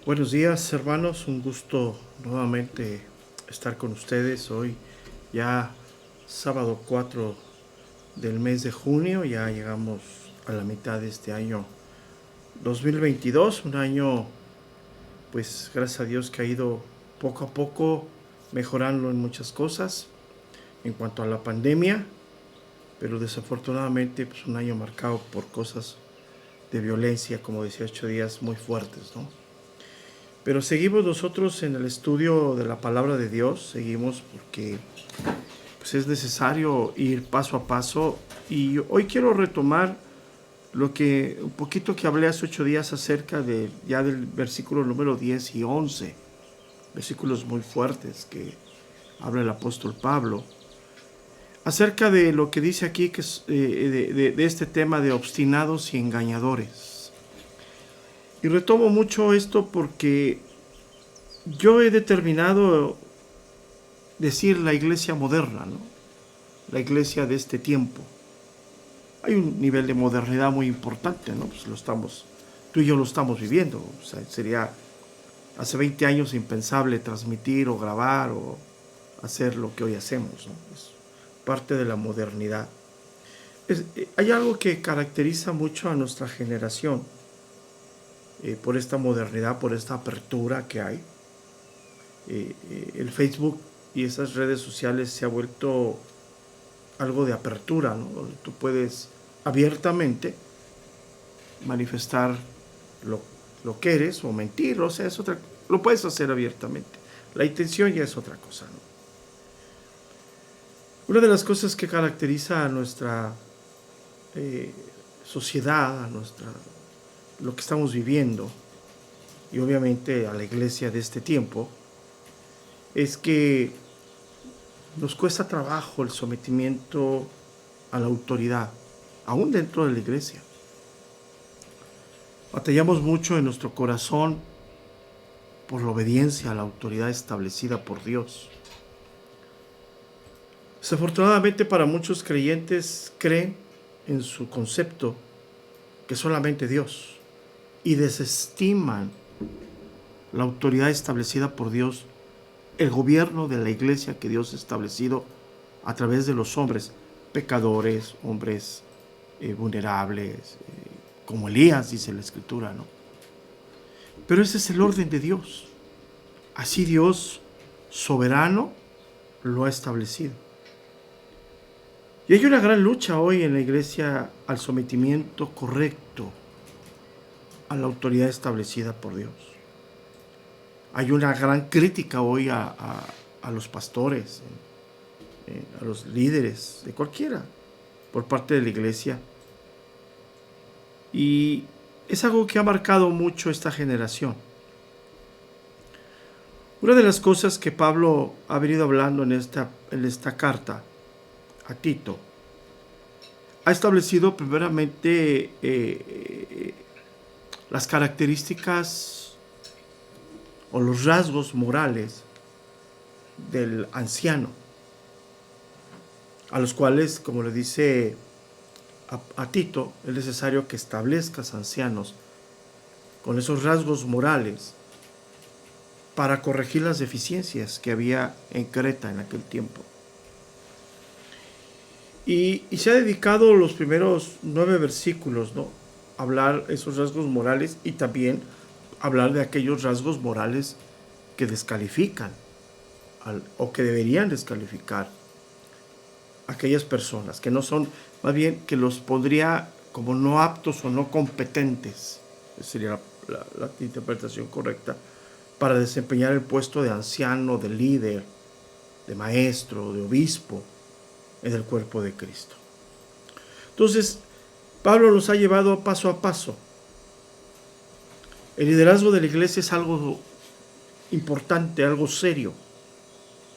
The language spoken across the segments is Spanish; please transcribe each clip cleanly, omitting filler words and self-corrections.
Buenos días, hermanos, un gusto nuevamente estar con ustedes hoy, ya sábado 4 del mes de junio. Ya llegamos a la mitad de este año 2022, un año, pues gracias a Dios, que ha ido poco a poco mejorando en muchas cosas en cuanto a la pandemia, pero desafortunadamente pues un año marcado por cosas de violencia, como decía, 8 días muy fuertes, ¿no? Pero seguimos nosotros en el estudio de la palabra de Dios, seguimos porque pues, es necesario ir paso a paso. Y hoy quiero retomar un poquito que hablé hace 8 días acerca del versículo número 10 y 11, versículos muy fuertes que habla el apóstol Pablo, acerca de lo que dice aquí, que es de este tema de obstinados y engañadores. Y retomo mucho esto porque yo he determinado decir la iglesia moderna, ¿no? La iglesia de este tiempo. Hay un nivel de modernidad muy importante, ¿no? Pues tú y yo lo estamos viviendo. O sea, sería hace 20 años impensable transmitir o grabar o hacer lo que hoy hacemos, ¿no? Es parte de la modernidad. Hay algo que caracteriza mucho a nuestra generación, por esta modernidad, por esta apertura que hay. El Facebook y esas redes sociales se ha vuelto algo de apertura, ¿no? Donde tú puedes abiertamente manifestar lo, lo que eres o mentir, o sea, lo puedes hacer abiertamente. La intención ya es otra cosa, ¿no? Una de las cosas que caracteriza a nuestra sociedad, lo que estamos viviendo, y obviamente a la iglesia de este tiempo, es que nos cuesta trabajo el sometimiento a la autoridad, aún dentro de la iglesia. Batallamos mucho en nuestro corazón por la obediencia a la autoridad establecida por Dios. Desafortunadamente, para muchos creyentes creen en su concepto que solamente Dios, y desestiman la autoridad establecida por Dios, el gobierno de la iglesia que Dios ha establecido a través de los hombres pecadores, hombres vulnerables, como Elías, dice la Escritura, ¿no? Pero ese es el orden de Dios. Así Dios, soberano, lo ha establecido. Y hay una gran lucha hoy en la iglesia al sometimiento correcto a la autoridad establecida por Dios. Hay una gran crítica hoy a los pastores, a los líderes de cualquiera, por parte de la iglesia. Y es algo que ha marcado mucho esta generación. Una de las cosas que Pablo ha venido hablando en esta carta a Tito, ha establecido primeramente las características o los rasgos morales del anciano, a los cuales, como le dice a Tito, es necesario que establezcas ancianos con esos rasgos morales para corregir las deficiencias que había en Creta en aquel tiempo. Y se ha dedicado los primeros 9 versículos, ¿no?, a hablar esos rasgos morales y también hablar de aquellos rasgos morales que descalifican o que deberían descalificar a aquellas personas, que no son, más bien que los pondría como no aptos o no competentes, esa sería la interpretación correcta, para desempeñar el puesto de anciano, de líder, de maestro, de obispo en el cuerpo de Cristo. Entonces, Pablo los ha llevado paso a paso. El liderazgo de la iglesia es algo importante, algo serio.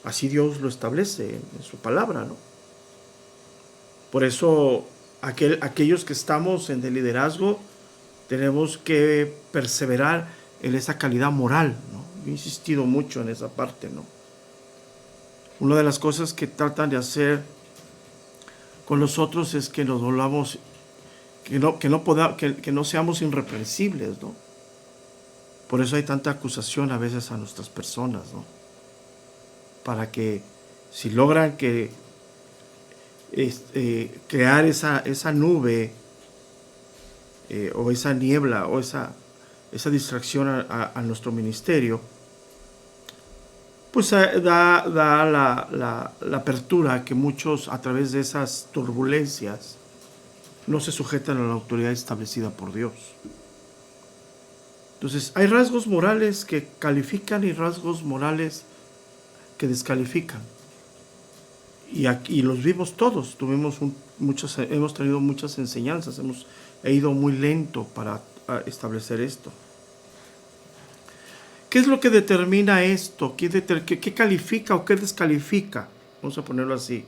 Así Dios lo establece en su palabra, ¿no? Por eso, aquellos que estamos en el liderazgo tenemos que perseverar en esa calidad moral, ¿no? Yo he insistido mucho en esa parte, ¿no? Una de las cosas que tratan de hacer con nosotros es que nos volvamos, que no seamos irreprensibles, ¿no? Por eso hay tanta acusación a veces a nuestras personas, ¿no? Para que si logran crear esa nube o esa niebla o esa distracción a nuestro ministerio, pues da la apertura a que muchos a través de esas turbulencias no se sujetan a la autoridad establecida por Dios. Entonces, hay rasgos morales que califican y rasgos morales que descalifican. Y los vimos todos. Hemos tenido muchas enseñanzas. Hemos ido muy lento para establecer esto. ¿Qué es lo que determina esto? ¿Qué califica o qué descalifica? Vamos a ponerlo así.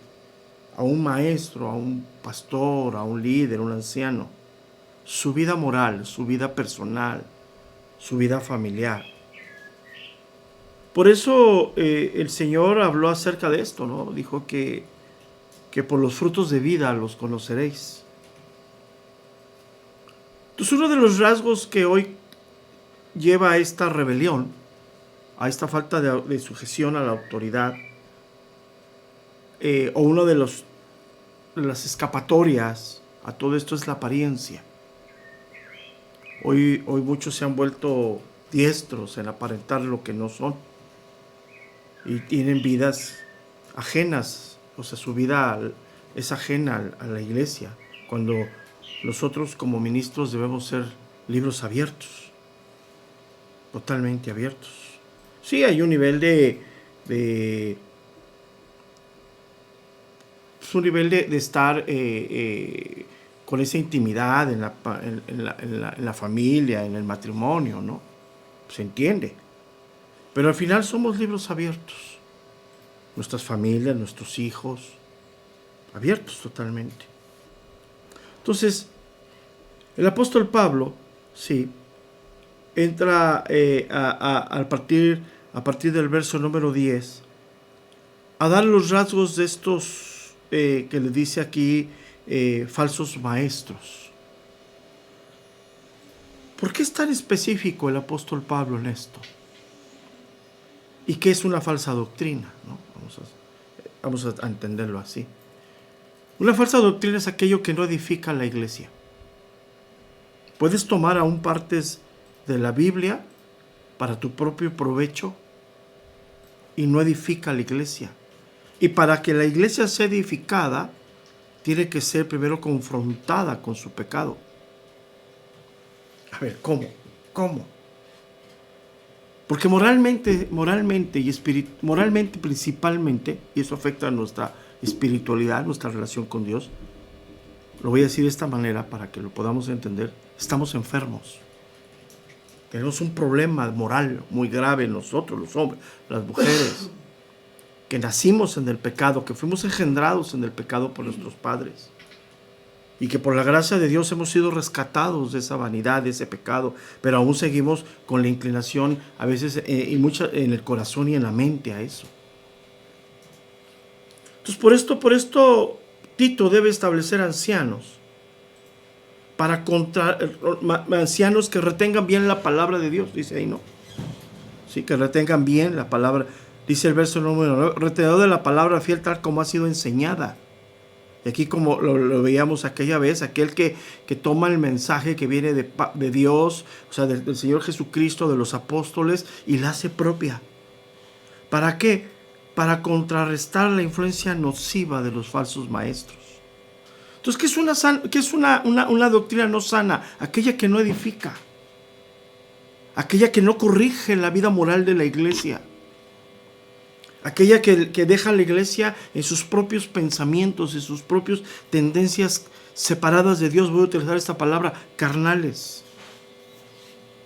A un maestro, a un pastor, a un líder, a un anciano. Su vida moral, su vida personal, su vida familiar. Por eso el Señor habló acerca de esto, ¿no? Dijo que por los frutos de vida los conoceréis. Entonces, uno de los rasgos que hoy lleva a esta rebelión, a esta falta de sujeción a la autoridad, o uno de las escapatorias a todo esto es la apariencia. Hoy muchos se han vuelto diestros en aparentar lo que no son y tienen vidas ajenas, o sea, su vida es ajena a la iglesia, cuando nosotros como ministros debemos ser libros abiertos, totalmente abiertos. Sí, hay un nivel de estar con esa intimidad en la familia, en el matrimonio, ¿no? Se entiende. Pero al final somos libros abiertos. Nuestras familias, nuestros hijos, abiertos totalmente. Entonces, el apóstol Pablo, sí, entra a partir del verso número 10 a dar los rasgos de estos que le dice aquí falsos maestros. ¿Por qué es tan específico el apóstol Pablo en esto? ¿Y qué es una falsa doctrina? ¿No? Vamos a entenderlo así. Una falsa doctrina es aquello que no edifica la iglesia. Puedes tomar aún partes de la Biblia para tu propio provecho y no edifica la iglesia. Y para que la iglesia sea edificada, tiene que ser primero confrontada con su pecado. A ver, ¿cómo? Porque moralmente principalmente, y eso afecta a nuestra espiritualidad, nuestra relación con Dios, lo voy a decir de esta manera para que lo podamos entender, estamos enfermos. Tenemos un problema moral muy grave nosotros, los hombres, las mujeres, que nacimos en el pecado, que fuimos engendrados en el pecado por nuestros padres. Y que por la gracia de Dios hemos sido rescatados de esa vanidad, de ese pecado, pero aún seguimos con la inclinación a veces y mucha en el corazón y en la mente a eso. Entonces por esto Tito debe establecer ancianos ancianos que retengan bien la palabra de Dios, dice ahí, ¿no? Sí, que retengan bien la palabra. Dice el verso número 9, retenedor de la palabra fiel tal como ha sido enseñada. Y aquí como lo veíamos aquella vez, aquel que toma el mensaje que viene de Dios, o sea, del Señor Jesucristo, de los apóstoles, y la hace propia. ¿Para qué? Para contrarrestar la influencia nociva de los falsos maestros. Entonces, ¿qué es una doctrina no sana? Aquella que no edifica. Aquella que no corrige la vida moral de la iglesia. Aquella que deja a la iglesia en sus propios pensamientos, en sus propias tendencias separadas de Dios. Voy a utilizar esta palabra, carnales.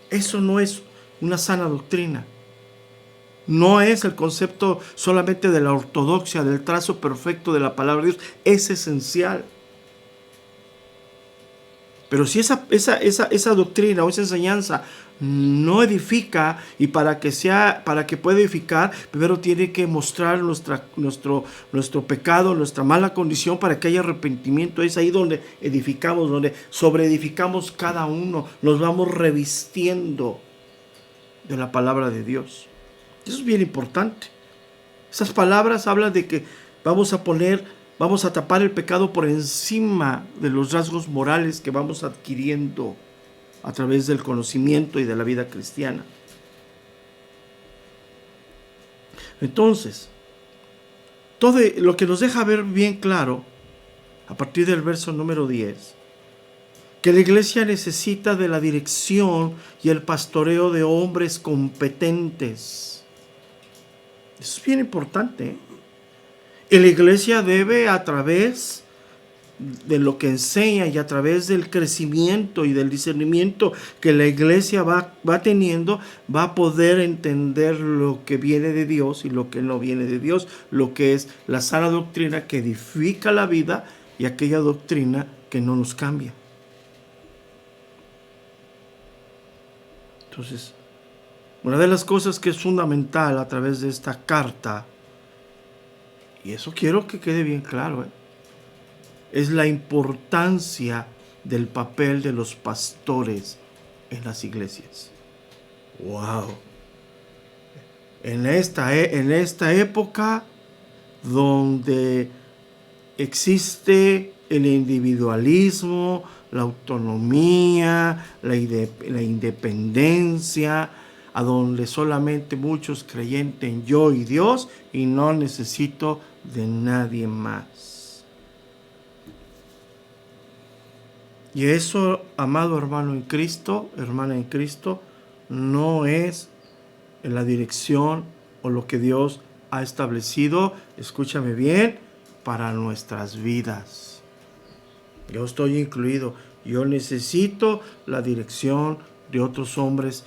Eso no es una sana doctrina. No es el concepto solamente de la ortodoxia, del trazo perfecto de la palabra de Dios. Es esencial. Pero si esa doctrina o esa enseñanza no edifica, y para que pueda edificar, primero tiene que mostrar nuestro pecado, nuestra mala condición, para que haya arrepentimiento. Es ahí donde edificamos, donde sobreedificamos cada uno, nos vamos revistiendo de la palabra de Dios. Eso es bien importante. Esas palabras hablan de que vamos a tapar el pecado por encima de los rasgos morales que vamos adquiriendo a través del conocimiento y de la vida cristiana. Entonces, todo lo que nos deja ver bien claro, a partir del verso número 10, que la iglesia necesita de la dirección y el pastoreo de hombres competentes. Eso es bien importante, ¿eh? Y la iglesia debe, a través de lo que enseña y a través del crecimiento y del discernimiento que la iglesia va teniendo, va a poder entender lo que viene de Dios y lo que no viene de Dios, lo que es la sana doctrina que edifica la vida y aquella doctrina que no nos cambia. Entonces, una de las cosas que es fundamental a través de esta carta, y eso quiero que quede bien claro, es la importancia del papel de los pastores en las iglesias. ¡Wow! En esta época donde existe el individualismo, la autonomía, la independencia, a donde solamente muchos creen en yo y Dios y no necesito de nadie más. Y eso, amado hermano en Cristo, hermana en Cristo, no es la dirección o lo que Dios ha establecido, escúchame bien, para nuestras vidas. Yo estoy incluido. Yo necesito la dirección de otros hombres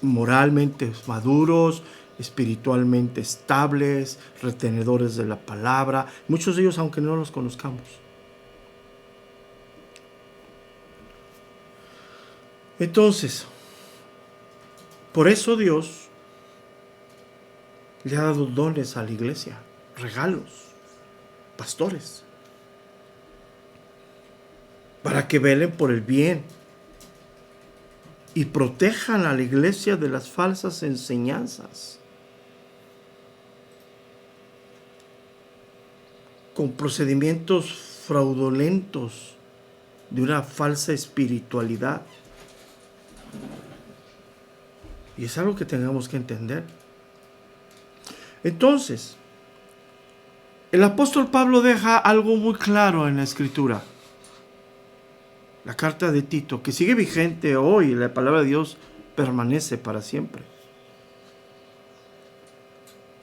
moralmente maduros, espiritualmente estables, retenedores de la palabra. Muchos de ellos, aunque no los conozcamos. Entonces, por eso Dios le ha dado dones a la iglesia, regalos, pastores, para que velen por el bien y protejan a la iglesia de las falsas enseñanzas, con procedimientos fraudulentos de una falsa espiritualidad. Y es algo que tengamos que entender. Entonces, el apóstol Pablo deja algo muy claro en la Escritura. La carta de Tito, que sigue vigente hoy, la palabra de Dios permanece para siempre.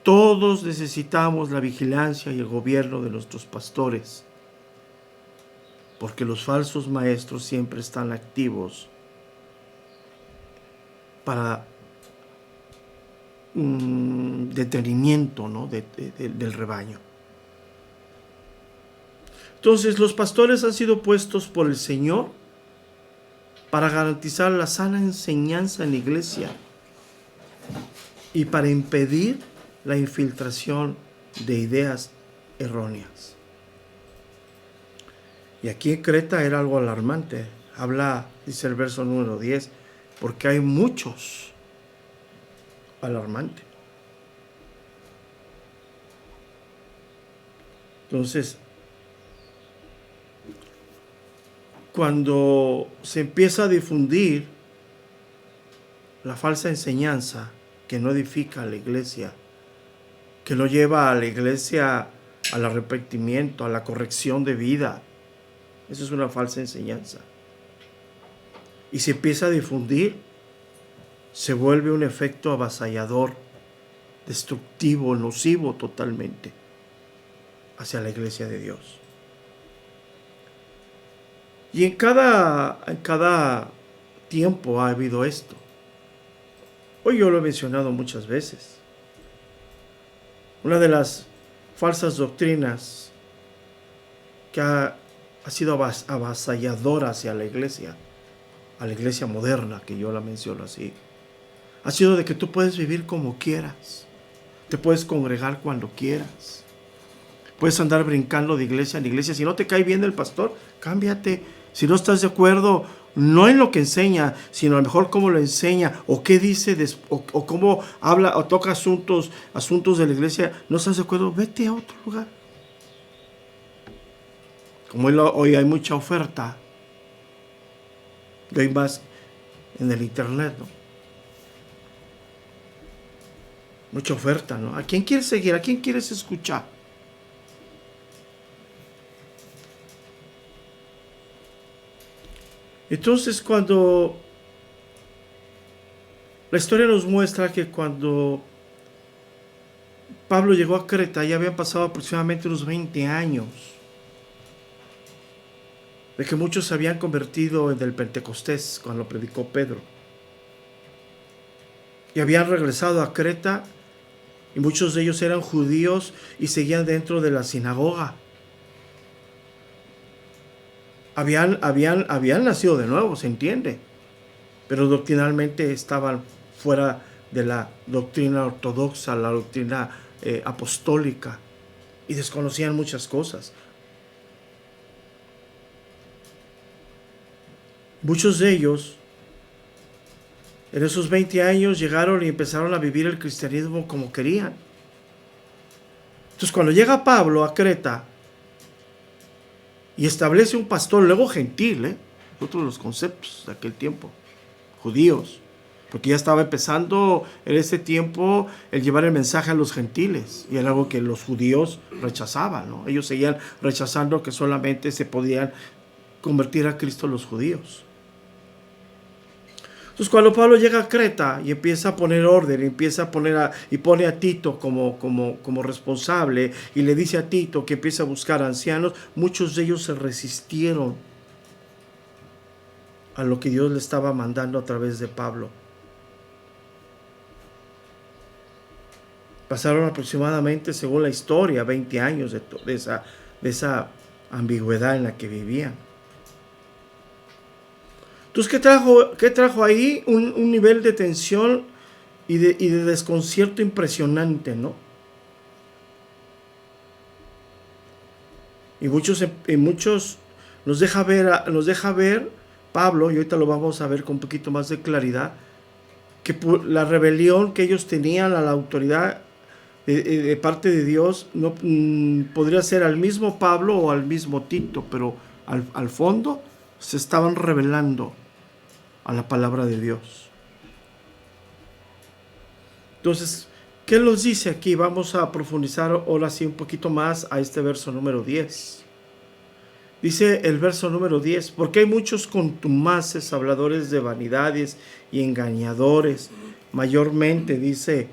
Todos necesitamos la vigilancia y el gobierno de nuestros pastores, porque los falsos maestros siempre están activos para detenimiento, ¿no? del rebaño. Entonces, los pastores han sido puestos por el Señor para garantizar la sana enseñanza en la iglesia y para impedir la infiltración de ideas erróneas. Y aquí en Creta era algo alarmante. Habla, dice el verso número 10, porque hay muchos. Alarmante. Entonces, cuando se empieza a difundir la falsa enseñanza que no edifica a la iglesia, que no lleva a la iglesia al arrepentimiento, a la corrección de vida, eso es una falsa enseñanza. Y se empieza a difundir, se vuelve un efecto avasallador, destructivo, nocivo totalmente hacia la iglesia de Dios. Y en cada tiempo ha habido esto. Hoy yo lo he mencionado muchas veces. Una de las falsas doctrinas que ha sido avasalladora hacia la iglesia, a la iglesia moderna, que yo la menciono así, ha sido de que tú puedes vivir como quieras, te puedes congregar cuando quieras, puedes andar brincando de iglesia en iglesia. Si no te cae bien el pastor, cámbiate. Si no estás de acuerdo no en lo que enseña, sino a lo mejor cómo lo enseña, o qué dice, o cómo habla, o toca asuntos de la iglesia, no estás de acuerdo, vete a otro lugar. Como hoy hay mucha oferta, y hay más en el internet, ¿no? Mucha oferta, ¿no? ¿A quién quieres seguir? ¿A quién quieres escuchar? Entonces, cuando la historia nos muestra que cuando Pablo llegó a Creta, ya habían pasado aproximadamente unos 20 años de que muchos se habían convertido en el Pentecostés cuando lo predicó Pedro. Y habían regresado a Creta, y muchos de ellos eran judíos y seguían dentro de la sinagoga. Habían nacido de nuevo, se entiende, pero doctrinalmente estaban fuera de la doctrina ortodoxa, la doctrina apostólica, y desconocían muchas cosas. Muchos de ellos en esos 20 años llegaron y empezaron a vivir el cristianismo como querían. Entonces, cuando llega Pablo a Creta y establece un pastor, luego gentil, otro de los conceptos de aquel tiempo, judíos, porque ya estaba empezando en ese tiempo el llevar el mensaje a los gentiles, y era algo que los judíos rechazaban, ¿no? Ellos seguían rechazando que solamente se podían convertir a Cristo los judíos. Entonces, cuando Pablo llega a Creta y empieza a poner orden, y pone a Tito como responsable, y le dice a Tito que empieza a buscar ancianos, muchos de ellos se resistieron a lo que Dios le estaba mandando a través de Pablo. Pasaron aproximadamente, según la historia, 20 años de esa ambigüedad en la que vivían. Entonces, ¿qué trajo ahí? Un nivel de tensión y de desconcierto impresionante, ¿no? Y muchos nos deja ver Pablo, y ahorita lo vamos a ver con un poquito más de claridad, que la rebelión que ellos tenían a la autoridad de parte de Dios no podría ser al mismo Pablo o al mismo Tito, pero al fondo se estaban rebelando a la palabra de Dios. Entonces, ¿qué nos dice aquí? Vamos a profundizar ahora sí un poquito más a este verso número 10. Dice el verso número 10, porque hay muchos contumaces, habladores de vanidades y engañadores, mayormente, dice,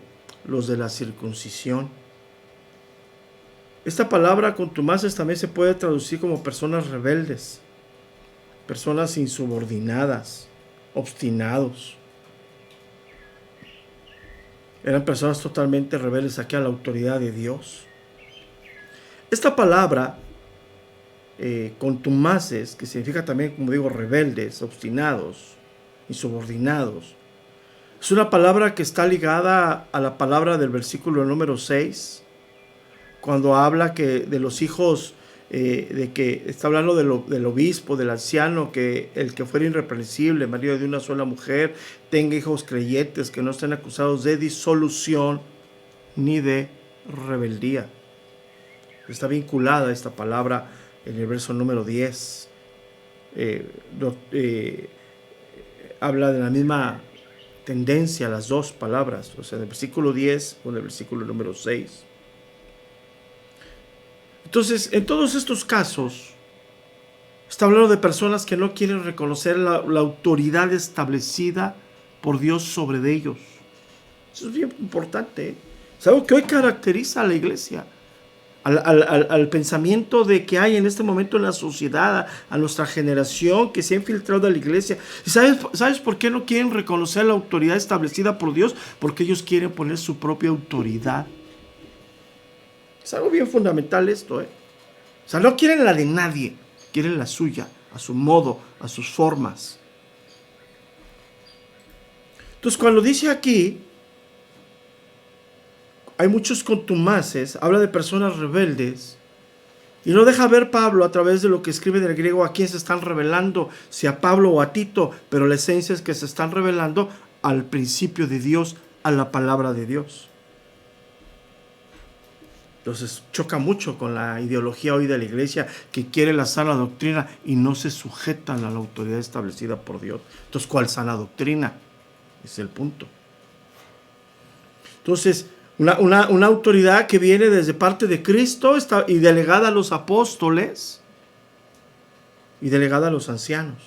los de la circuncisión. Esta palabra contumaces también se puede traducir como personas rebeldes, personas insubordinadas, obstinados. Eran personas totalmente rebeldes aquí a la autoridad de Dios. Esta palabra contumaces, que significa también, como digo, rebeldes, obstinados, insubordinados, es una palabra que está ligada a la palabra del versículo número 6, cuando habla de los hijos, de que está hablando del obispo, del anciano, que el que fuera irreprensible, marido de una sola mujer, tenga hijos creyentes que no estén acusados de disolución ni de rebeldía. Está vinculada esta palabra en el verso número 10. Habla de la misma tendencia las dos palabras, o sea, en el versículo 10 o en el versículo número 6. Entonces, en todos estos casos, está hablando de personas que no quieren reconocer la autoridad establecida por Dios sobre ellos. Eso es bien importante. Es algo que hoy caracteriza a la iglesia, al pensamiento de que hay en este momento en la sociedad, a nuestra generación que se ha infiltrado a la iglesia. ¿Y sabes por qué no quieren reconocer la autoridad establecida por Dios? Porque ellos quieren poner su propia autoridad. Es algo bien fundamental esto, O sea, no quieren la de nadie, quieren la suya, a su modo, a sus formas. Entonces, cuando dice aquí, hay muchos contumaces, habla de personas rebeldes, Y no deja ver Pablo a través de lo que escribe del griego a quién se están revelando, si a Pablo o a Tito, pero la esencia es que se están revelando al principio de Dios, a la palabra de Dios. Entonces choca mucho con la ideología hoy de la iglesia que quiere la sana doctrina y no se sujetan a la autoridad establecida por Dios. Entonces, ¿cuál sana doctrina? Es el punto. Entonces, una autoridad que viene desde parte de Cristo y delegada a los apóstoles y delegada a los ancianos.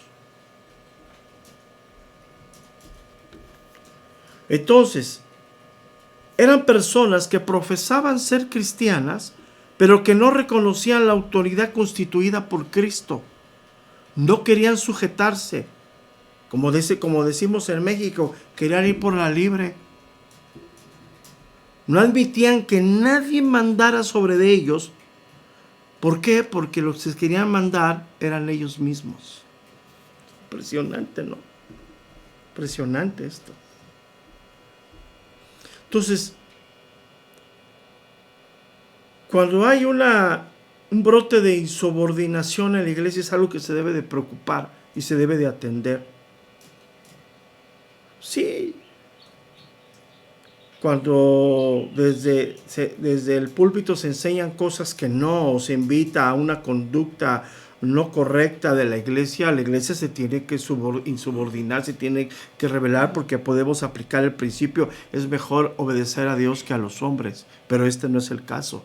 Entonces, eran personas que profesaban ser cristianas, pero que no reconocían la autoridad constituida por Cristo. No querían sujetarse. Como decimos en México, querían ir por la libre. No admitían que nadie mandara sobre de ellos. ¿Por qué? Porque los que querían mandar eran ellos mismos. Impresionante, ¿no? Impresionante esto. Entonces, cuando hay un brote de insubordinación en la iglesia, es algo que se debe de preocupar y se debe de atender. Sí, cuando desde el púlpito se enseñan cosas que no, o se invita a una conducta no correcta de la iglesia se tiene que insubordinar, se tiene que revelar, porque podemos aplicar el principio, es mejor obedecer a Dios que a los hombres, pero este no es el caso.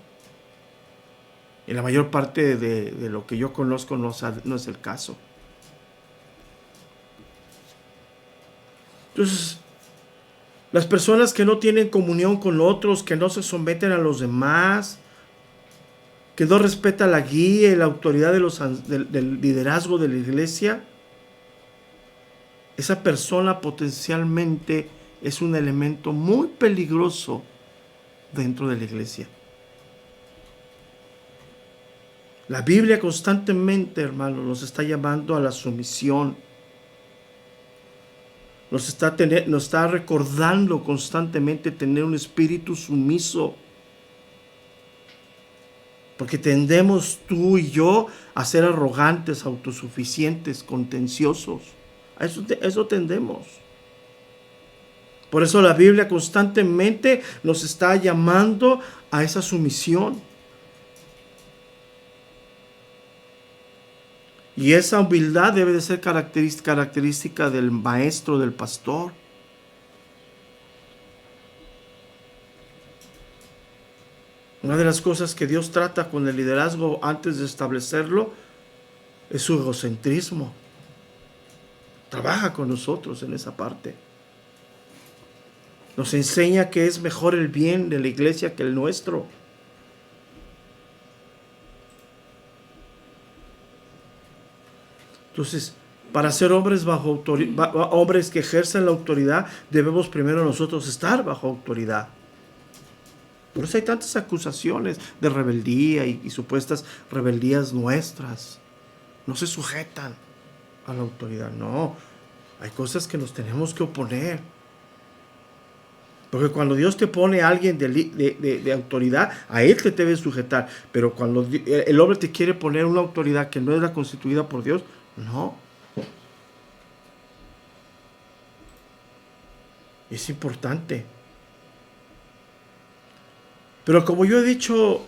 En la mayor parte de lo que yo conozco no es el caso. Entonces, las personas que no tienen comunión con otros, que no se someten a los demás, que no respetan la guía y la autoridad del liderazgo de la iglesia, esa persona potencialmente es un elemento muy peligroso dentro de la iglesia. La Biblia constantemente, hermanos, nos está llamando a la sumisión. Nos está recordando constantemente tener un espíritu sumiso. Porque tendemos tú y yo a ser arrogantes, autosuficientes, contenciosos. A eso tendemos. Por eso la Biblia constantemente nos está llamando a esa sumisión. Y esa humildad debe de ser característica del maestro, del pastor. Una de las cosas que Dios trata con el liderazgo antes de establecerlo es su egocentrismo. Trabaja con nosotros en esa parte. Nos enseña que es mejor el bien de la iglesia que el nuestro. Entonces, para ser hombres hombres que ejercen la autoridad, debemos primero nosotros estar bajo autoridad. Por eso hay tantas acusaciones de rebeldía y supuestas rebeldías nuestras. No se sujetan a la autoridad, no. Hay cosas que nos tenemos que oponer. Porque cuando Dios te pone a alguien de autoridad, a él te debes sujetar. Pero cuando el hombre te quiere poner una autoridad que no es la constituida por Dios, no. Es importante. Pero como yo he dicho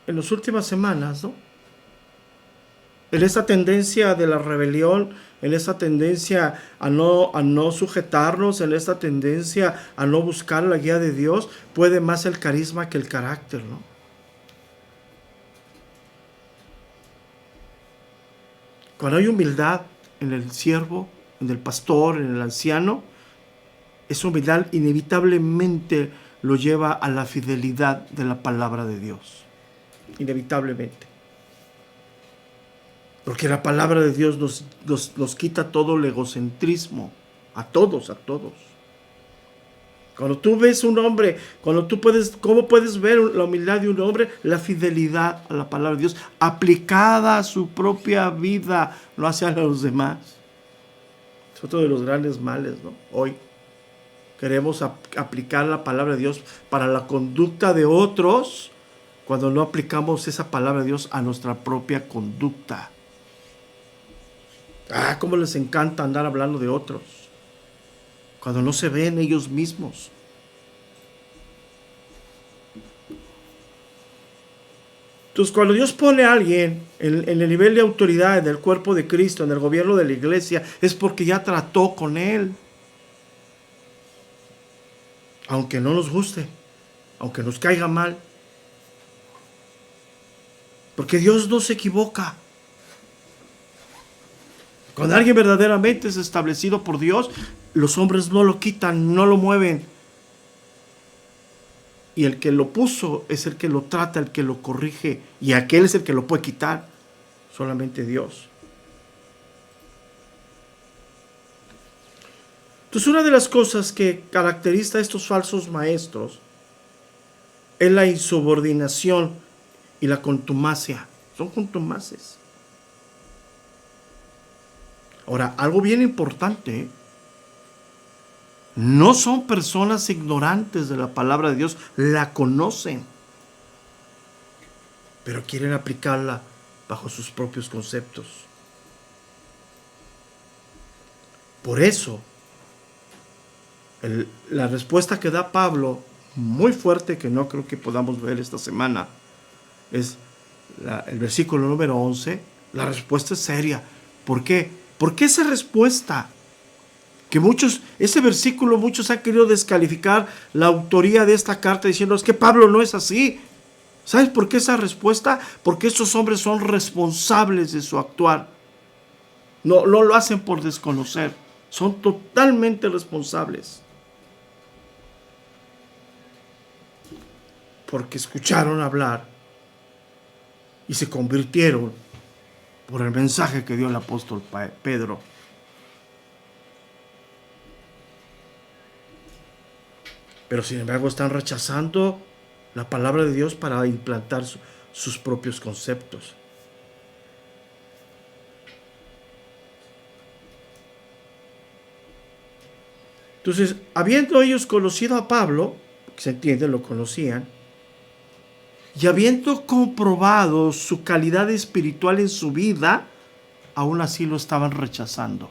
en las últimas semanas, ¿no? En esa tendencia de la rebelión, en esa tendencia a no sujetarnos, en esa tendencia a no buscar la guía de Dios, puede más el carisma que el carácter, ¿no? Cuando hay humildad en el siervo, en el pastor, en el anciano, esa humildad inevitablemente lo lleva a la fidelidad de la palabra de Dios. Inevitablemente. Porque la palabra de Dios nos quita todo el egocentrismo. A todos. Cuando tú ves un hombre, ¿cómo puedes ver la humildad de un hombre? La fidelidad a la palabra de Dios, aplicada a su propia vida, no hacia los demás. Es otro de los grandes males, ¿no? Hoy queremos aplicar la palabra de Dios para la conducta de otros, cuando no aplicamos esa palabra de Dios a nuestra propia conducta. Cómo les encanta andar hablando de otros, cuando no se ven ellos mismos. Entonces, cuando Dios pone a alguien en el nivel de autoridad del cuerpo de Cristo, en el gobierno de la iglesia, es porque ya trató con él. Aunque no nos guste, aunque nos caiga mal. Porque Dios no se equivoca. Cuando alguien verdaderamente es establecido por Dios, los hombres no lo quitan, no lo mueven. Y el que lo puso es el que lo trata, el que lo corrige. Y aquel es el que lo puede quitar. Solamente Dios. Entonces, una de las cosas que caracteriza a estos falsos maestros es la insubordinación y la contumacia. Son contumaces. Ahora, algo bien importante, ¿eh? No son personas ignorantes de la palabra de Dios, la conocen, pero quieren aplicarla bajo sus propios conceptos. Por eso, la respuesta que da Pablo, muy fuerte, que no creo que podamos ver esta semana, es el versículo número 11. La respuesta es seria. ¿Por qué? ¿Por qué esa respuesta? Que ese versículo, muchos han querido descalificar la autoría de esta carta diciendo, es que Pablo no es así. ¿Sabes por qué esa respuesta? Porque estos hombres son responsables de su actuar. No lo hacen por desconocer. Son totalmente responsables. Porque escucharon hablar y se convirtieron por el mensaje que dio el apóstol Pedro. Pero sin embargo están rechazando la palabra de Dios para implantar sus propios conceptos. Entonces, habiendo ellos conocido a Pablo, que se entiende, lo conocían, y habiendo comprobado su calidad espiritual en su vida, aún así lo estaban rechazando.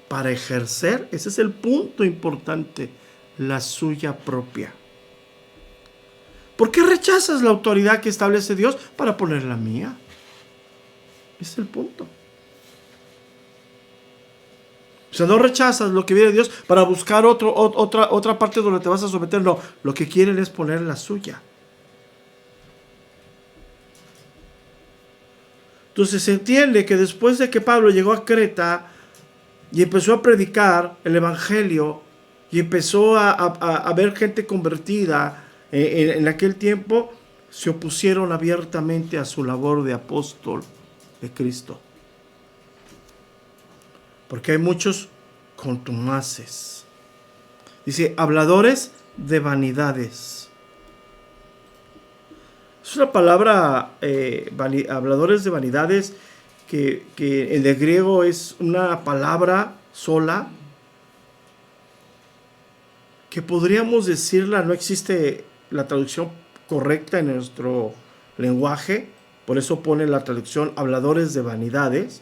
Para ejercer, ese es el punto importante, la suya propia. ¿Por qué rechazas la autoridad que establece Dios para poner la mía? Ese es el punto. O sea, no rechazas lo que viene de Dios para buscar otra parte donde te vas a someter. No, lo que quieren es poner la suya. Entonces se entiende que después de que Pablo llegó a Creta y empezó a predicar el evangelio y empezó a ver gente convertida en aquel tiempo, se opusieron abiertamente a su labor de apóstol de Cristo. Porque hay muchos contumaces. Dice, habladores de vanidades. Es una palabra, habladores de vanidades, que en el griego es una palabra sola, que podríamos decirla, no existe la traducción correcta en nuestro lenguaje, por eso pone la traducción habladores de vanidades.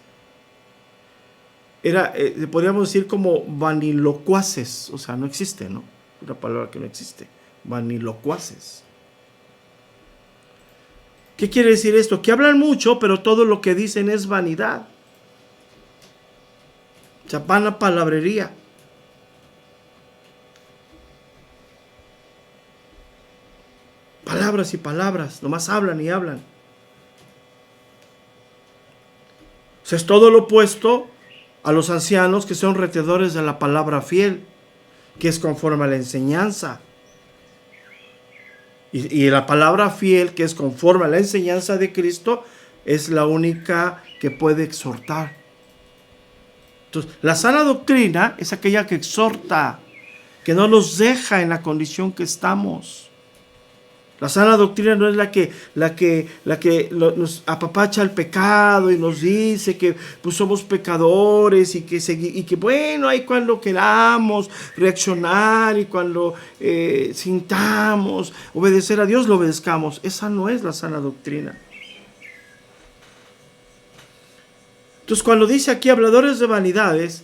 Podríamos decir como vanilocuaces, o sea, no existe, ¿no? Una palabra que no existe, vanilocuaces. ¿Qué quiere decir esto? Que hablan mucho, pero todo lo que dicen es vanidad. O sea, van a palabrería. Palabras y palabras, nomás hablan y hablan. O sea, es todo lo opuesto a los ancianos que son retenedores de la palabra fiel, que es conforme a la enseñanza. Y la palabra fiel, que es conforme a la enseñanza de Cristo, es la única que puede exhortar. Entonces, la sana doctrina es aquella que exhorta, que no nos deja en la condición que estamos. La sana doctrina no es nos apapacha el pecado y nos dice que pues, somos pecadores y que bueno, ahí cuando queramos reaccionar y cuando sintamos obedecer a Dios, lo obedezcamos. Esa no es la sana doctrina. Entonces, cuando dice aquí habladores de vanidades,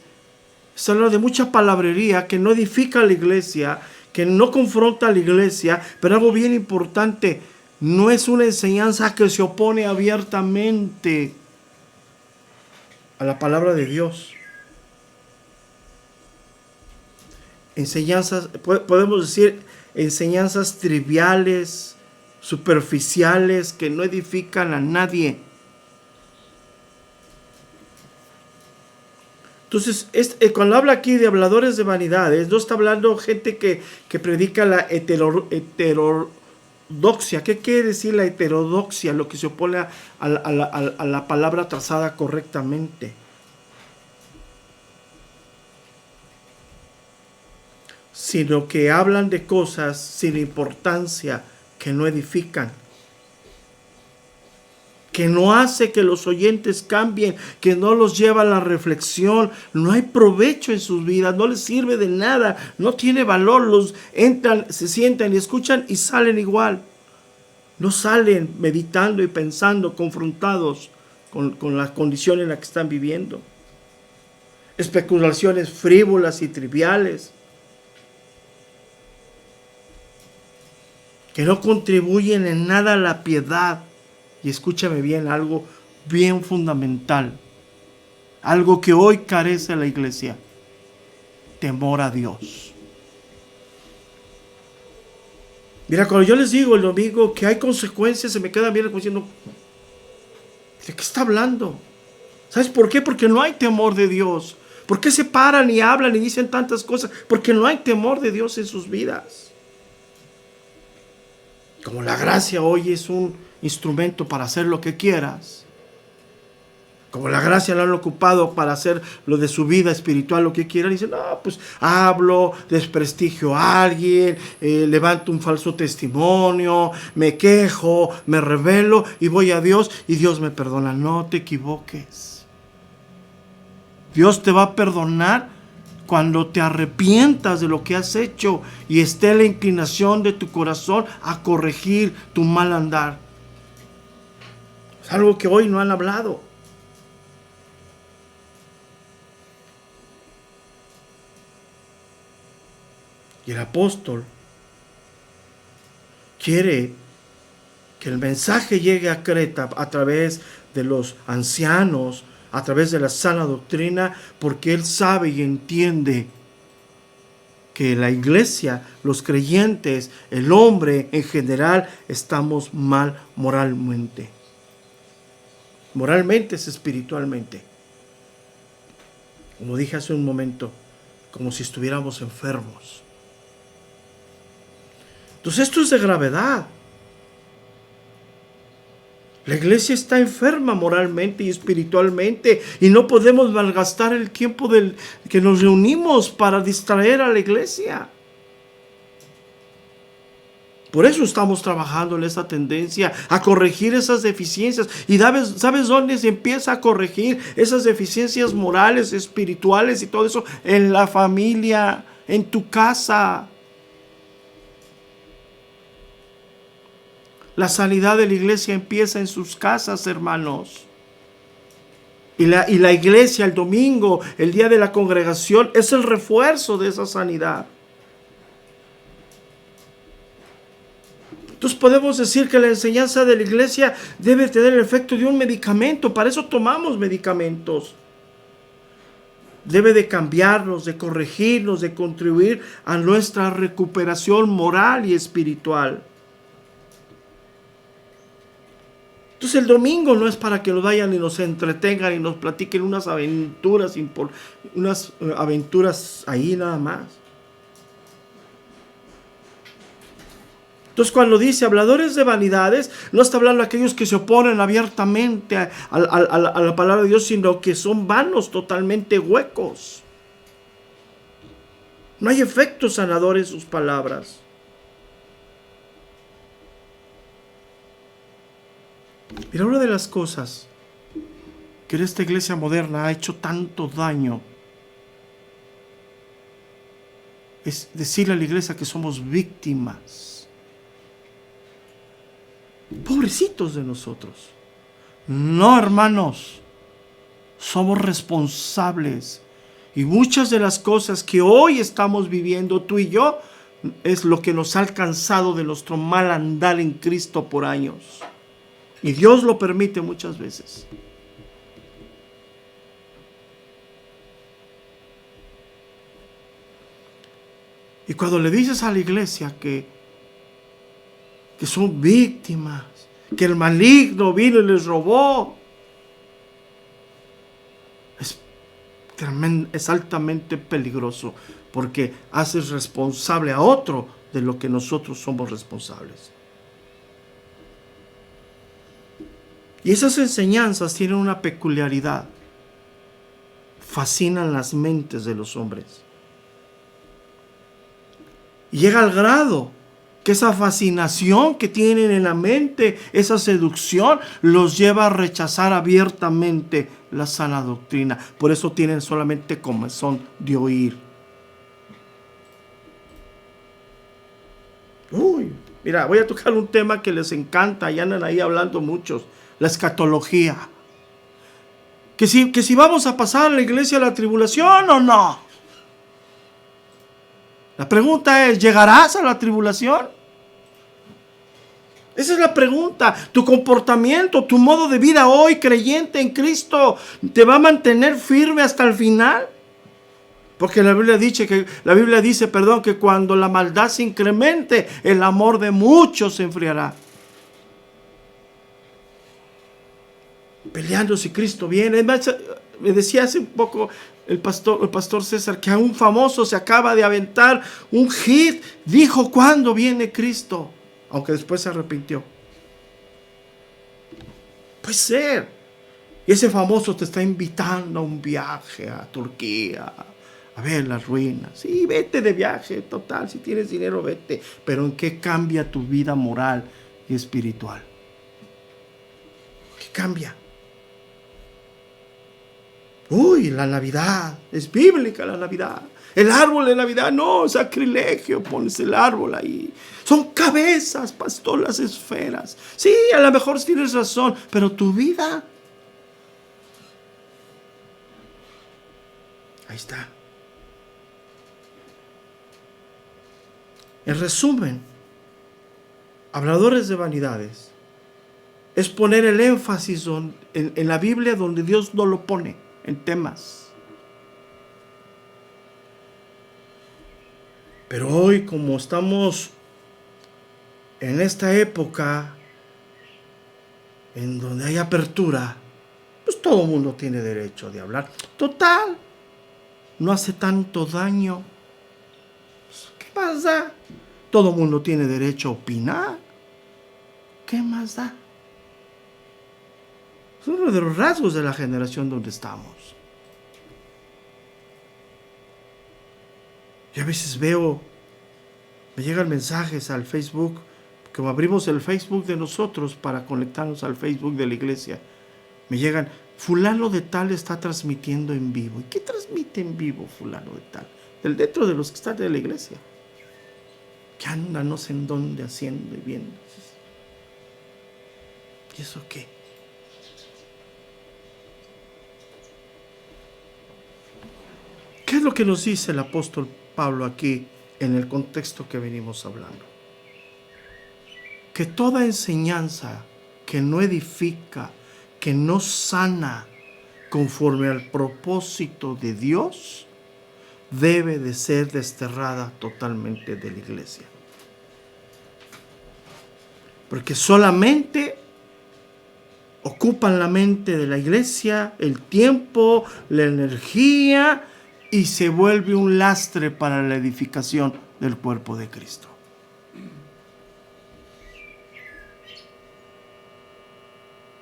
está hablando de mucha palabrería que no edifica a la iglesia, que no confronta a la iglesia, pero algo bien importante, no es una enseñanza que se opone abiertamente a la palabra de Dios. Enseñanzas, podemos decir, enseñanzas triviales, superficiales, que no edifican a nadie. Entonces, cuando habla aquí de habladores de vanidades, no está hablando gente que predica la heterodoxia. ¿Qué quiere decir la heterodoxia? Lo que se opone a la palabra trazada correctamente. Sino que hablan de cosas sin importancia, que no edifican, que no hace que los oyentes cambien, que no los lleva a la reflexión, no hay provecho en sus vidas, no les sirve de nada, no tiene valor, los entran, se sientan y escuchan y salen igual. No salen meditando y pensando, confrontados con la condición en la que están viviendo. Especulaciones frívolas y triviales, que no contribuyen en nada a la piedad. Y escúchame bien, algo bien fundamental, algo que hoy carece la iglesia: temor a Dios. Mira, cuando yo les digo el domingo que hay consecuencias, se me quedan bien diciendo, ¿de qué está hablando? ¿Sabes por qué? Porque no hay temor de Dios. ¿Por qué se paran y hablan y dicen tantas cosas? Porque no hay temor de Dios en sus vidas. Como la gracia hoy es un instrumento para hacer lo que quieras, como la gracia lo han ocupado para hacer lo de su vida espiritual, lo que quieran, dicen, no, pues hablo, desprestigio a alguien, levanto un falso testimonio, me quejo, me rebelo y voy a Dios y Dios me perdona. No te equivoques. Dios te va a perdonar cuando te arrepientas de lo que has hecho y esté la inclinación de tu corazón a corregir tu mal andar. Es algo que hoy no han hablado. Y el apóstol quiere que el mensaje llegue a Creta a través de los ancianos, a través de la sana doctrina, porque él sabe y entiende que la iglesia, los creyentes, el hombre en general, estamos mal moralmente. Moralmente es espiritualmente. Como dije hace un momento, como si estuviéramos enfermos. Entonces esto es de gravedad. La iglesia está enferma moralmente y espiritualmente y no podemos malgastar el tiempo que nos reunimos para distraer a la iglesia. Por eso estamos trabajando en esa tendencia a corregir esas deficiencias. ¿Y sabes dónde se empieza a corregir esas deficiencias morales, espirituales y todo eso? En la familia, en tu casa. La sanidad de la iglesia empieza en sus casas, hermanos. Y la iglesia, el domingo, el día de la congregación, es el refuerzo de esa sanidad. Entonces podemos decir que la enseñanza de la iglesia debe tener el efecto de un medicamento. Para eso tomamos medicamentos. Debe de cambiarnos, de corregirnos, de contribuir a nuestra recuperación moral y espiritual. Entonces el domingo no es para que nos vayan y nos entretengan y nos platiquen unas aventuras ahí nada más. Entonces cuando dice habladores de vanidades, no está hablando de aquellos que se oponen abiertamente a la palabra de Dios, sino que son vanos, totalmente huecos. No hay efecto sanador en sus palabras. Mira, una de las cosas que en esta iglesia moderna ha hecho tanto daño es decirle a la iglesia que somos víctimas. Pobrecitos de nosotros. No, hermanos, somos responsables. Y muchas de las cosas que hoy estamos viviendo tú y yo es lo que nos ha alcanzado de nuestro mal andar en Cristo por años. Y Dios lo permite muchas veces. Y cuando le dices a la iglesia que son víctimas, que el maligno vino y les robó, es altamente peligroso, porque haces responsable a otro de lo que nosotros somos responsables. Y esas enseñanzas tienen una peculiaridad: fascinan las mentes de los hombres. Y llega al grado que esa fascinación que tienen en la mente, esa seducción, los lleva a rechazar abiertamente la sana doctrina. Por eso tienen solamente comezón de oír. Mira, voy a tocar un tema que les encanta y andan ahí hablando muchos: la escatología. Que si vamos a pasar a la iglesia la tribulación o no. La pregunta es: ¿llegarás a la tribulación? Esa es la pregunta. ¿Tu comportamiento, tu modo de vida hoy, creyente en Cristo, te va a mantener firme hasta el final? Porque la Biblia dice que cuando la maldad se incremente, el amor de muchos se enfriará. Peleando si Cristo viene. Me decía hace un poco el pastor César que a un famoso se acaba de aventar un hit. Dijo: ¿cuándo viene Cristo? Aunque después se arrepintió. Puede ser. Y ese famoso te está invitando a un viaje a Turquía, a ver las ruinas. Sí, vete de viaje, total, si tienes dinero, vete. Pero ¿en qué cambia tu vida moral y espiritual? ¿Qué cambia? La Navidad, es bíblica la Navidad. El árbol de Navidad, no, sacrilegio, pones el árbol ahí. Son cabezas, pastor, las esferas. Sí, a lo mejor tienes razón, pero tu vida, ahí está. En resumen, habladores de vanidades es poner el énfasis en la Biblia donde Dios no lo pone, en temas. Pero hoy, como estamos en esta época en donde hay apertura, pues todo el mundo tiene derecho de hablar. Total, no hace tanto daño. ¿Qué más da? Todo el mundo tiene derecho a opinar. ¿Qué más da? Es uno de los rasgos de la generación donde estamos. Y a veces me llegan mensajes al Facebook, como abrimos el Facebook de nosotros para conectarnos al Facebook de la iglesia. Me llegan: fulano de tal está transmitiendo en vivo. ¿Y qué transmite en vivo fulano de tal? Del dentro de los que están de la iglesia. Que andan no sé en dónde haciendo y viendo. ¿Y eso qué? ¿Qué es lo que nos dice el apóstol Pablo aquí en el contexto que venimos hablando? Que toda enseñanza que no edifica, que no sana conforme al propósito de Dios, debe de ser desterrada totalmente de la iglesia. Porque solamente ocupan la mente de la iglesia, el tiempo, la energía, y se vuelve un lastre para la edificación del cuerpo de Cristo.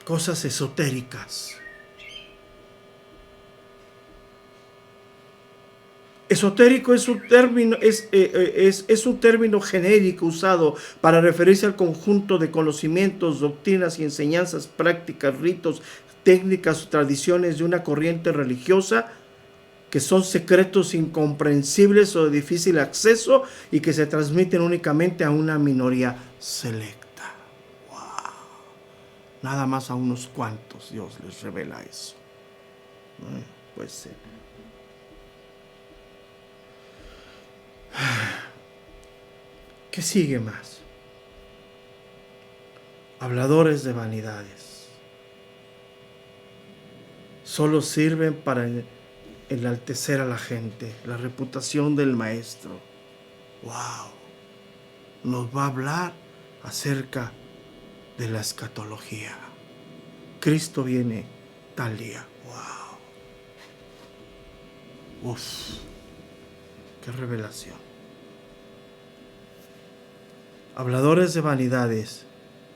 Cosas esotéricas. Esotérico es un término genérico usado para referirse al conjunto de conocimientos, doctrinas y enseñanzas, prácticas, ritos, técnicas o tradiciones de una corriente religiosa que son secretos incomprensibles o de difícil acceso y que se transmiten únicamente a una minoría selecta. ¡Wow! Nada más a unos cuantos Dios les revela eso. Pues ¿qué sigue más? Habladores de vanidades. Solo sirven para enaltecer a la gente, la reputación del maestro. ¡Wow! Nos va a hablar acerca de la escatología. Cristo viene tal día. ¡Wow! ¡Uf! ¡Qué revelación! Habladores de vanidades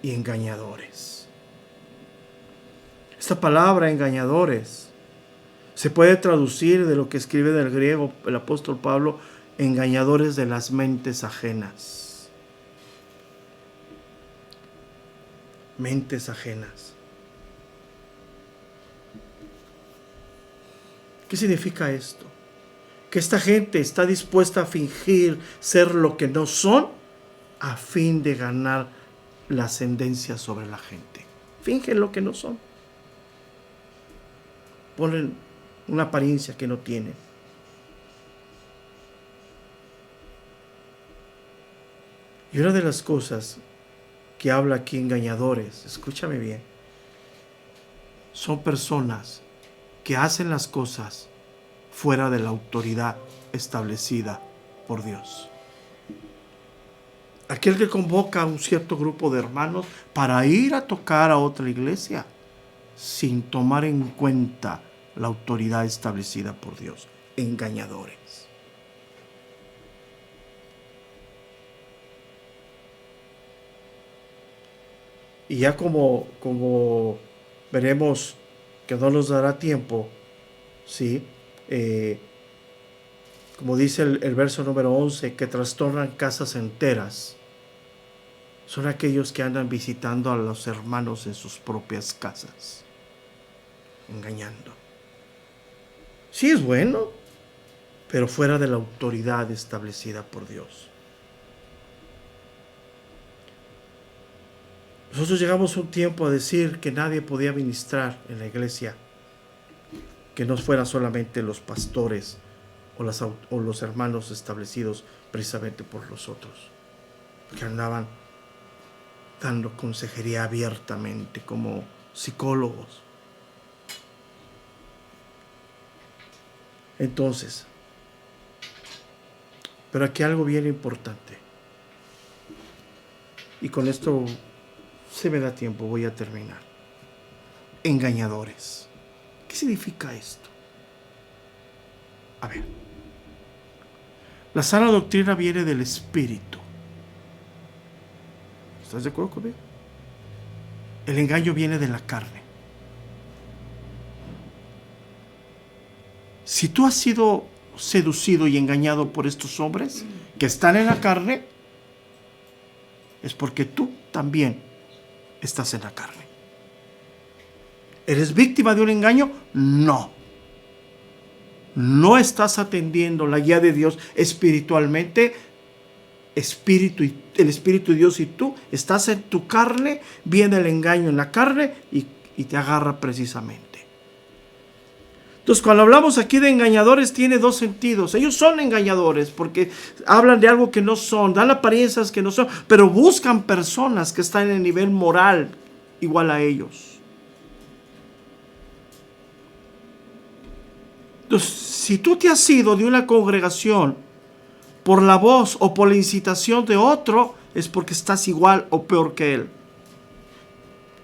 y engañadores. Esta palabra, engañadores, se puede traducir de lo que escribe del griego el apóstol Pablo, engañadores de las mentes ajenas. Mentes ajenas. ¿Qué significa esto? Que esta gente está dispuesta a fingir ser lo que no son a fin de ganar la ascendencia sobre la gente. Fingen lo que no son. Ponen una apariencia que no tienen. Y una de las cosas que habla aquí engañadores, escúchame bien, son personas que hacen las cosas fuera de la autoridad establecida por Dios. Aquel que convoca a un cierto grupo de hermanos para ir a tocar a otra iglesia sin tomar en cuenta la autoridad establecida por Dios. Engañadores. Y ya como veremos que no nos dará tiempo, ¿sí? Como dice el verso número 11, que trastornan casas enteras. Son aquellos que andan visitando a los hermanos en sus propias casas, engañando. Sí es bueno, pero fuera de la autoridad establecida por Dios. Nosotros llegamos un tiempo a decir que nadie podía ministrar en la iglesia, que no fueran solamente los pastores o los hermanos establecidos precisamente por los otros, que andaban dando consejería abiertamente como psicólogos. Entonces, pero aquí algo bien importante, y con esto se me da tiempo, voy a terminar. Engañadores. ¿Qué significa esto? A ver, la sana doctrina viene del Espíritu. ¿Estás de acuerdo conmigo? El engaño viene de la carne. Si tú has sido seducido y engañado por estos hombres que están en la carne, es porque tú también estás en la carne. ¿Eres víctima de un engaño? No. No estás atendiendo la guía de Dios espiritualmente. El Espíritu de Dios y tú estás en tu carne, viene el engaño en la carne y te agarra precisamente. Entonces, cuando hablamos aquí de engañadores, tiene dos sentidos. Ellos son engañadores porque hablan de algo que no son, dan apariencias que no son, pero buscan personas que están en el nivel moral igual a ellos. Entonces, si tú te has ido de una congregación por la voz o por la incitación de otro, es porque estás igual o peor que él.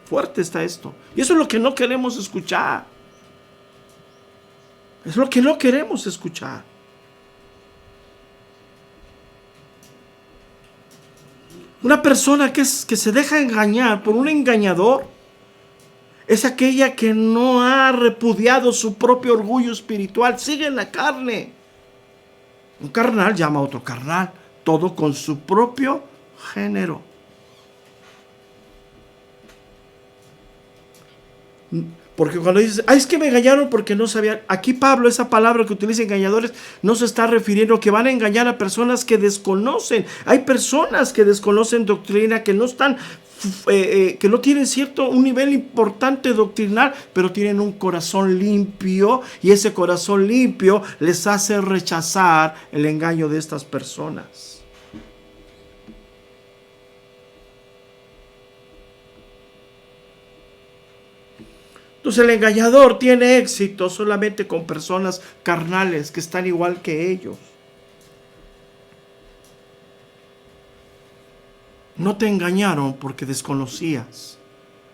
Fuerte está esto. Y eso es lo que no queremos escuchar. Es lo que no queremos escuchar. Una persona que se deja engañar por un engañador es aquella que no ha repudiado su propio orgullo espiritual. Sigue en la carne. Un carnal llama a otro carnal, todo con su propio género. Porque cuando dices, es que me engañaron porque no sabían. Aquí Pablo, esa palabra que utiliza engañadores, no se está refiriendo que van a engañar a personas que desconocen. Hay personas que desconocen doctrina, que no están, que no tienen un nivel importante doctrinal, pero tienen un corazón limpio, y ese corazón limpio les hace rechazar el engaño de estas personas. Entonces el engañador tiene éxito solamente con personas carnales que están igual que ellos. No te engañaron porque desconocías,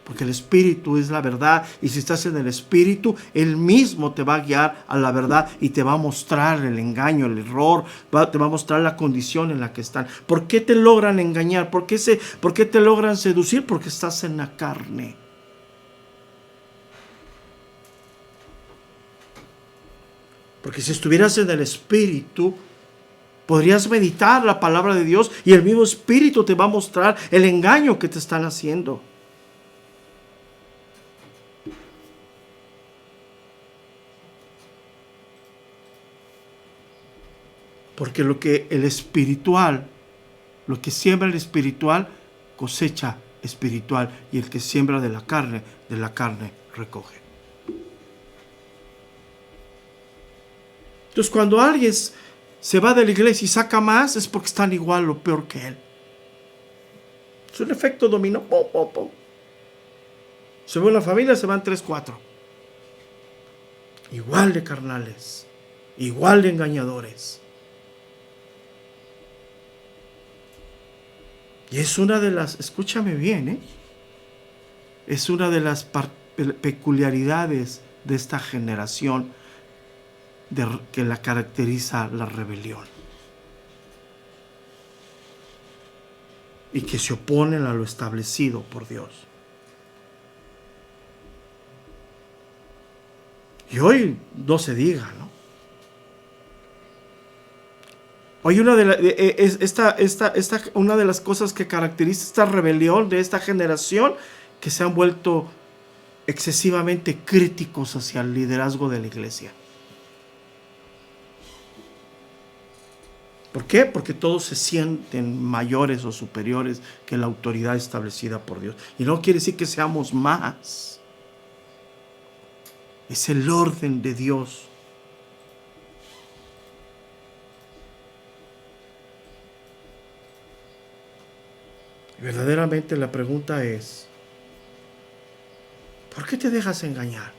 porque el Espíritu es la verdad, y si estás en el Espíritu, Él mismo te va a guiar a la verdad y te va a mostrar el engaño, el error, te va a mostrar la condición en la que están. ¿Por qué te logran engañar? ¿Por qué te logran seducir? Porque estás en la carne. Porque si estuvieras en el Espíritu, podrías meditar la palabra de Dios y el mismo Espíritu te va a mostrar el engaño que te están haciendo. Porque lo que siembra el espiritual, cosecha espiritual. Y el que siembra de la carne recoge. Entonces, cuando alguien se va de la iglesia y saca más, es porque están igual o peor que él. Es un efecto dominó. ¡Pum, pum, pum! Se va una familia, se van 3, 4. Igual de carnales, igual de engañadores. Y es una de las, escúchame bien, es una de las peculiaridades de esta generación que la caracteriza la rebelión. Y que se oponen a lo establecido por Dios. Y hoy no se diga, ¿no? Hoy una de las cosas que caracteriza esta rebelión de esta generación, que se han vuelto excesivamente críticos hacia el liderazgo de la iglesia. ¿Por qué? Porque todos se sienten mayores o superiores que la autoridad establecida por Dios. Y no quiere decir que seamos más. Es el orden de Dios. Y verdaderamente la pregunta es, ¿por qué te dejas engañar?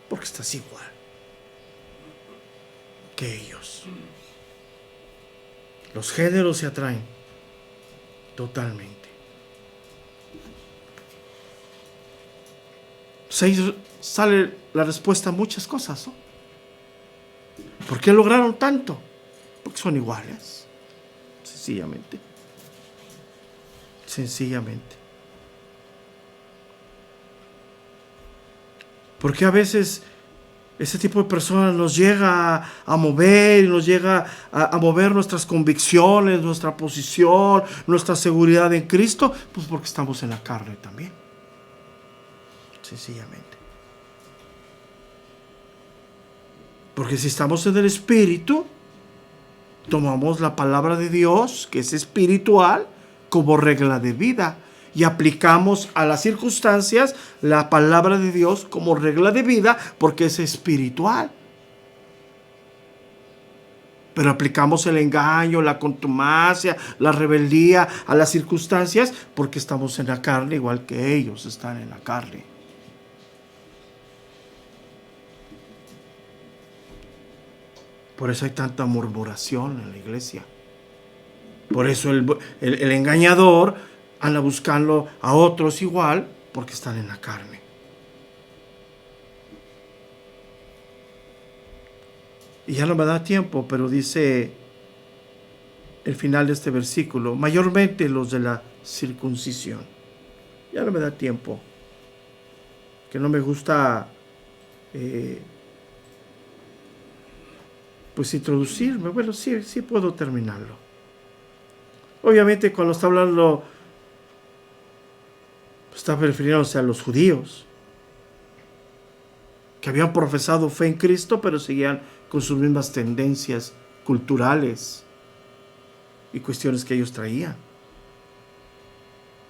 Porque estás igual que ellos. Los géneros se atraen totalmente. Ahí sale la respuesta a muchas cosas, ¿no? ¿Por qué lograron tanto? Porque son iguales. Sencillamente. Porque a veces ese tipo de personas nos llega a mover, nos llega a mover nuestras convicciones, nuestra posición, nuestra seguridad en Cristo, pues porque estamos en la carne también. Sencillamente. Porque si estamos en el Espíritu, tomamos la palabra de Dios, que es espiritual, como regla de vida. Y aplicamos a las circunstancias la palabra de Dios como regla de vida, porque es espiritual. Pero aplicamos el engaño, la contumacia, la rebeldía a las circunstancias, porque estamos en la carne, igual que ellos están en la carne. Por eso hay tanta murmuración en la iglesia. Por eso el engañador anda buscando a otros igual, porque están en la carne. Y ya no me da tiempo, pero dice el final de este versículo, mayormente los de la circuncisión. Ya no me da tiempo, que no me gusta pues introducirme. Bueno, sí puedo terminarlo. Obviamente cuando está hablando, está refiriéndose a los judíos, que habían profesado fe en Cristo, pero seguían con sus mismas tendencias culturales y cuestiones que ellos traían.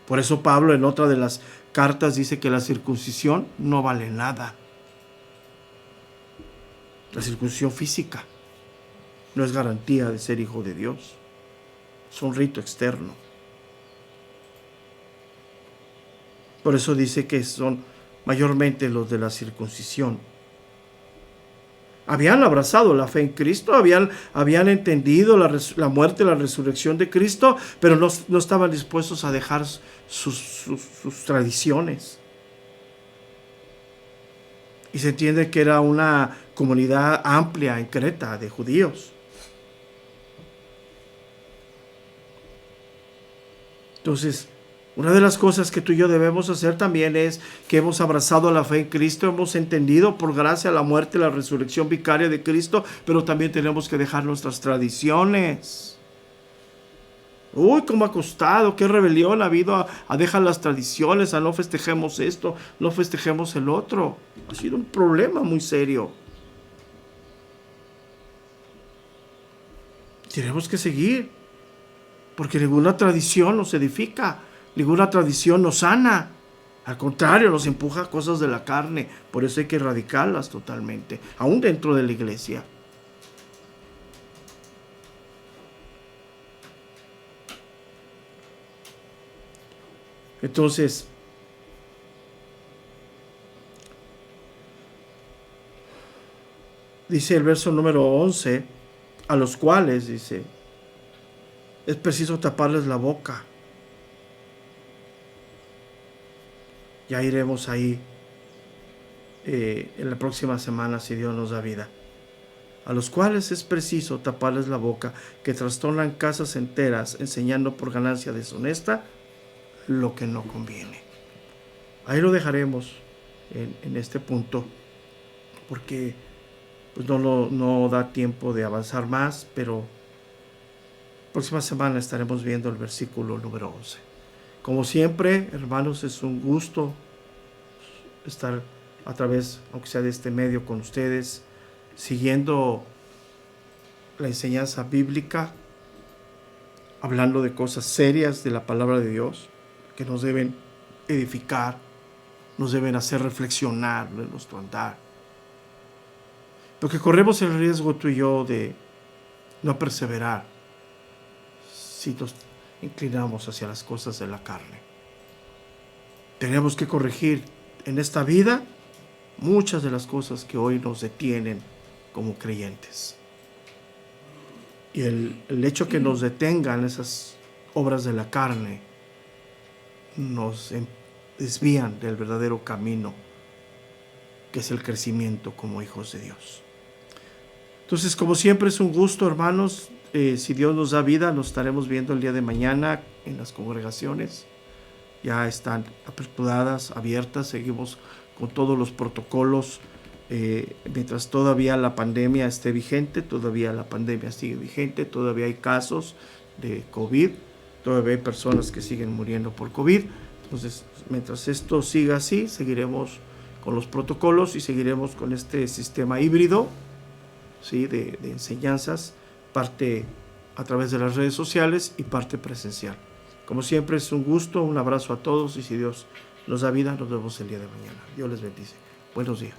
Por eso Pablo en otra de las cartas dice que la circuncisión no vale nada. La circuncisión física no es garantía de ser hijo de Dios. Es un rito externo. Por eso dice que son mayormente los de la circuncisión. Habían abrazado la fe en Cristo, habían entendido la muerte y la resurrección de Cristo, pero no estaban dispuestos a dejar sus tradiciones. Y se entiende que era una comunidad amplia en Creta de judíos. Entonces, una de las cosas que tú y yo debemos hacer también es que hemos abrazado la fe en Cristo, hemos entendido por gracia la muerte y la resurrección vicaria de Cristo, pero también tenemos que dejar nuestras tradiciones. Uy, cómo ha costado, qué rebelión ha habido a dejar las tradiciones, a no festejemos esto, no festejemos el otro. Ha sido un problema muy serio. Tenemos que seguir, porque ninguna tradición nos edifica, ninguna tradición nos sana. Al contrario, nos empuja a cosas de la carne. Por eso hay que erradicarlas totalmente, aún dentro de la iglesia. Entonces, dice el verso número 11, a los cuales, dice, es preciso taparles la boca. Ya iremos ahí en la próxima semana, si Dios nos da vida. A los cuales es preciso taparles la boca, que trastornan casas enteras, enseñando por ganancia deshonesta lo que no conviene. Ahí lo dejaremos en este punto, porque pues no da tiempo de avanzar más, pero próxima semana estaremos viendo el versículo número 11. Como siempre, hermanos, es un gusto estar a través, aunque sea de este medio, con ustedes, siguiendo la enseñanza bíblica, hablando de cosas serias de la palabra de Dios, que nos deben edificar, nos deben hacer reflexionar en nuestro andar. Porque corremos el riesgo tú y yo de no perseverar si nos inclinamos hacia las cosas de la carne. Tenemos que corregir en esta vida muchas de las cosas que hoy nos detienen como creyentes. Y el hecho que nos detengan esas obras de la carne nos desvían del verdadero camino, que es el crecimiento como hijos de Dios. Entonces, como siempre, es un gusto, hermanos. Si Dios nos da vida, nos estaremos viendo el día de mañana en las congregaciones. Ya están aperturadas, abiertas. Seguimos con todos los protocolos. Mientras todavía la pandemia esté vigente, todavía la pandemia sigue vigente, todavía hay casos de COVID, todavía hay personas que siguen muriendo por COVID. Entonces, mientras esto siga así, seguiremos con los protocolos y seguiremos con este sistema híbrido, ¿sí? de enseñanzas, parte a través de las redes sociales y parte presencial. Como siempre, es un gusto, un abrazo a todos, y si Dios nos da vida, nos vemos el día de mañana. Dios les bendice. Buenos días.